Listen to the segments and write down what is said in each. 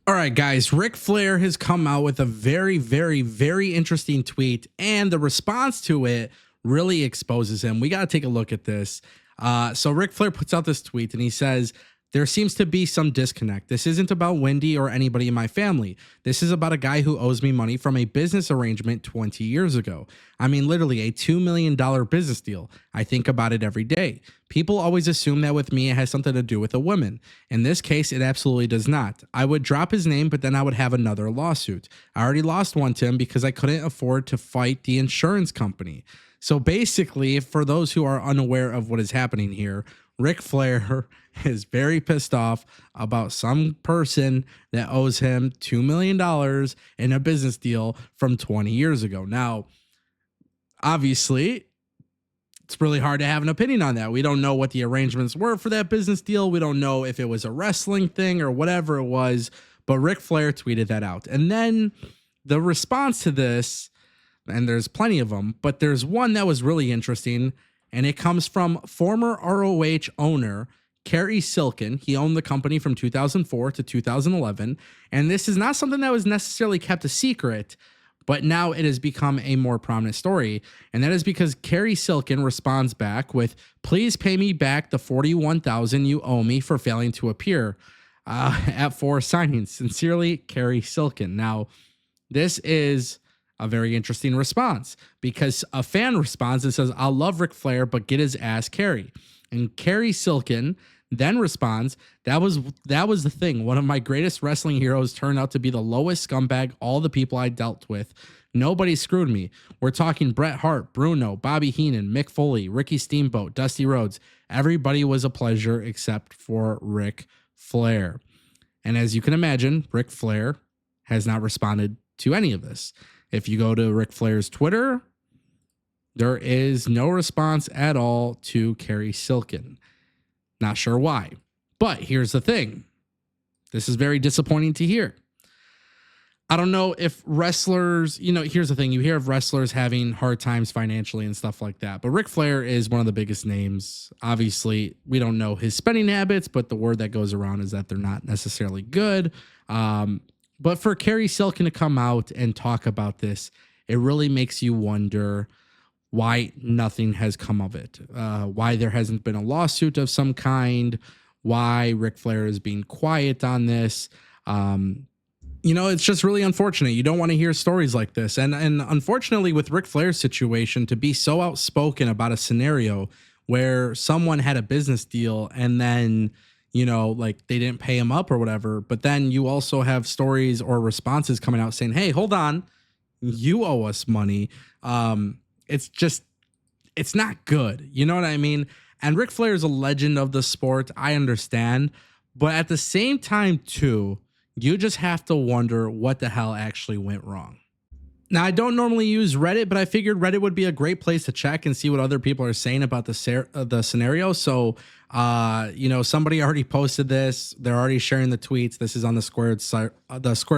All right, guys, Ric Flair has come out with a very, very, very interesting tweet, and the response to it really exposes him. We got to take a look at this. So Ric Flair puts out this tweet and he says, there seems to be some disconnect. This isn't about Wendy or anybody in my family. This is about a guy who owes me money from a business arrangement 20 years ago. I mean, literally a $2 million business deal. I think about it every day. People always assume that with me, it has something to do with a woman. In this case, it absolutely does not. I would drop his name, but then I would have another lawsuit. I already lost one to him because I couldn't afford to fight the insurance company. So basically, for those who are unaware of what is happening here, Ric Flair is very pissed off about some person that owes him $2 million in a business deal from 20 years ago. Now, obviously, it's really hard to have an opinion on that. We don't know what the arrangements were for that business deal. We don't know if it was a wrestling thing or whatever it was, but Ric Flair tweeted that out. And then the response to this, and there's plenty of them, but there's one that was really interesting, and it comes from former ROH owner Cary Silkin. He owned the company from 2004 to 2011, and this is not something that was necessarily kept a secret, but now it has become a more prominent story, and that is because Cary Silkin responds back with, please pay me back the $41,000 you owe me for failing to appear at 4 signings. Sincerely, Cary Silkin. Now, this is a very interesting response because a fan responds and says, I love Ric Flair, but get his ass Cary. And Cary Silkin then responds, that was the thing. One of my greatest wrestling heroes turned out to be the lowest scumbag all the people I dealt with. Nobody screwed me. We're talking Bret Hart, Bruno, Bobby Heenan, Mick Foley, Ricky Steamboat, Dusty Rhodes. Everybody was a pleasure except for Ric Flair. And as you can imagine, Ric Flair has not responded to any of this. If you go to Ric Flair's Twitter, there is no response at all to Cary Silkin. Not sure why. But here's the thing. This is very disappointing to hear. I don't know if wrestlers, here's the thing. You hear of wrestlers having hard times financially and stuff like that. But Ric Flair is one of the biggest names. Obviously, we don't know his spending habits, but the word that goes around is that they're not necessarily good. But for Cary Silkin to come out and talk about this, it really makes you wonder why nothing has come of it, why there hasn't been a lawsuit of some kind, why Ric Flair is being quiet on this. It's just really unfortunate. You don't want to hear stories like this. And unfortunately, with Ric Flair's situation, to be so outspoken about a scenario where someone had a business deal and then they didn't pay him up or whatever. But then you also have stories or responses coming out saying, hey, hold on, you owe us money. It's not good. You know what I mean? And Ric Flair is a legend of the sport. I understand. But at the same time, too, you just have to wonder what the hell actually went wrong. Now, I don't normally use Reddit, but I figured Reddit would be a great place to check and see what other people are saying about the scenario. So, somebody already posted this. They're already sharing the tweets. This is on the Squared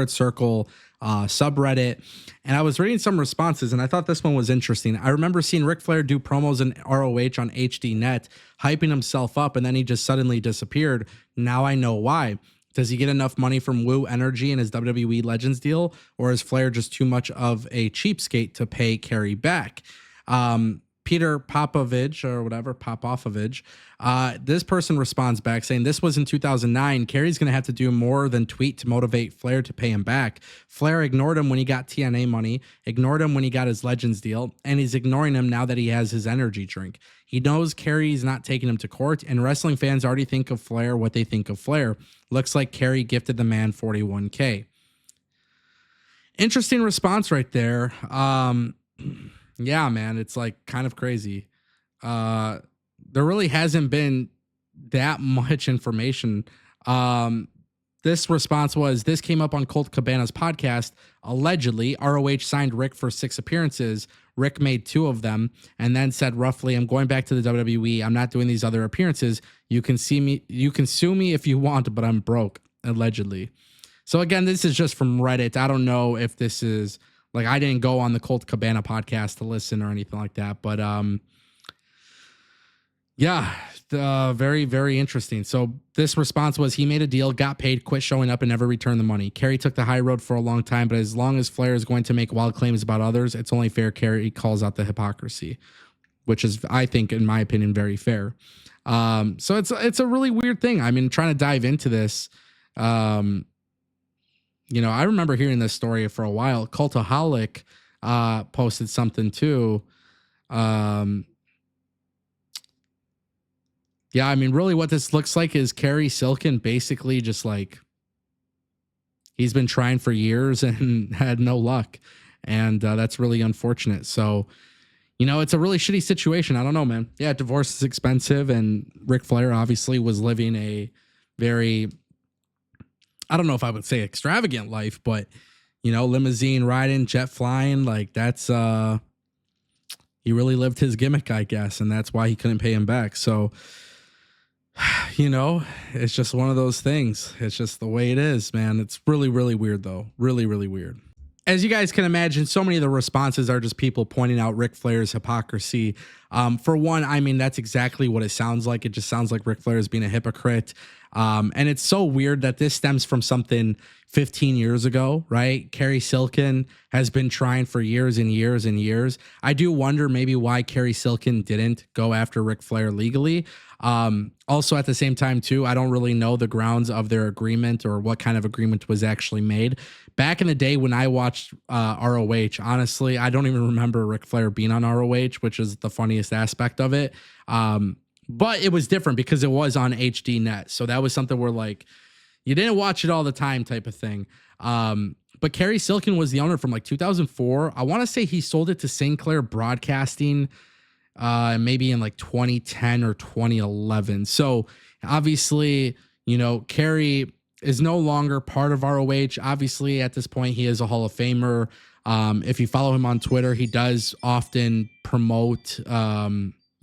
Circle subreddit. And I was reading some responses, and I thought this one was interesting. I remember seeing Ric Flair do promos in ROH on HDNet, hyping himself up, and then he just suddenly disappeared. Now I know why. Does he get enough money from Woo Energy and his WWE Legends deal, or is Flair just too much of a cheapskate to pay Cary back? Peter Popovich or whatever, Popovich, this person responds back saying, this was in 2009. Cary's going to have to do more than tweet to motivate Flair to pay him back. Flair ignored him when he got TNA money, ignored him when he got his Legends deal, and he's ignoring him now that he has his energy drink. He knows Cary's not taking him to court, and wrestling fans already think of Flair what they think of Flair. Looks like Cary gifted the man $41K. Interesting response right there. Yeah, man, it's like kind of crazy. There really hasn't been that much information. This response was, this came up on Colt Cabana's podcast. Allegedly, ROH signed Rick for 6 appearances. Rick made 2 of them and then said roughly, I'm going back to the WWE. I'm not doing these other appearances. You can sue me if you want, but I'm broke, allegedly. So again, this is just from Reddit. I don't know if this is I didn't go on the Colt Cabana podcast to listen or anything like that, but Yeah, very, very interesting. So this response was he made a deal, got paid, quit showing up, and never returned the money. Cary took the high road for a long time, but as long as Flair is going to make wild claims about others, it's only fair Cary calls out the hypocrisy, which is, I think, in my opinion, very fair. So it's a really weird thing. I mean, trying to dive into this, I remember hearing this story for a while. Cultaholic posted something too. Um, Yeah, I mean, really, what this looks like is Cary Silkin basically just like he's been trying for years and had no luck, and that's really unfortunate. So, it's a really shitty situation. I don't know, man. Yeah, divorce is expensive, and Ric Flair obviously was living a very, I don't know if I would say extravagant life, but limousine riding, jet flying, like that's he really lived his gimmick, I guess, and that's why he couldn't pay him back. So it's just one of those things. It's just the way it is, man. It's really, really weird, though. Really, really weird. As you guys can imagine, so many of the responses are just people pointing out Ric Flair's hypocrisy. For one, I mean, that's exactly what it sounds like. It just sounds like Ric Flair is being a hypocrite. And it's so weird that this stems from something 15 years ago, right? Cary Silkin has been trying for years and years and years. I do wonder maybe why Cary Silkin didn't go after Ric Flair legally. Also at the same time too, I don't really know the grounds of their agreement or what kind of agreement was actually made. Back in the day when I watched ROH, honestly, I don't even remember Ric Flair being on ROH, which is the funniest aspect of it. But it was different because it was on HD net. So that was something where like you didn't watch it all the time type of thing. But Cary Silkin was the owner from like 2004. I want to say he sold it to Sinclair Broadcasting maybe in like 2010 or 2011. So obviously, Cary is no longer part of ROH. Obviously, at this point, he is a Hall of Famer. If you follow him on Twitter, he does often promote,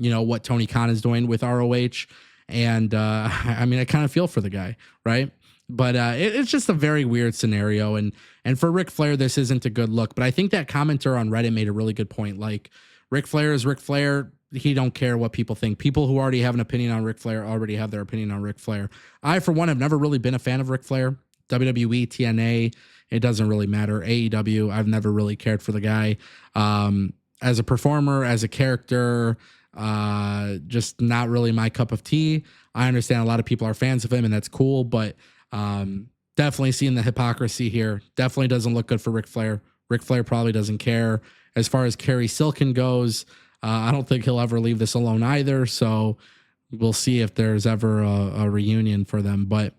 what Tony Khan is doing with ROH. And I mean, I kind of feel for the guy, right? But it's just a very weird scenario. And for Ric Flair, this isn't a good look. But I think that commenter on Reddit made a really good point. Like, Ric Flair is Ric Flair. He don't care what people think. People who already have an opinion on Ric Flair already have their opinion on Ric Flair. I, for one, have never really been a fan of Ric Flair. WWE, TNA, it doesn't really matter. AEW, I've never really cared for the guy. As a performer, as a character, just not really my cup of tea. I understand a lot of people are fans of him, and that's cool, but definitely seeing the hypocrisy here. Definitely doesn't look good for Ric Flair. Ric Flair probably doesn't care. As far as Cary Silkin goes, I don't think he'll ever leave this alone either. So we'll see if there's ever a reunion for them. But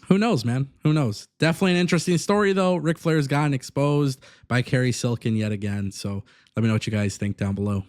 who knows, man? Who knows? Definitely an interesting story, though. Ric Flair's gotten exposed by Cary Silkin yet again. So let me know what you guys think down below.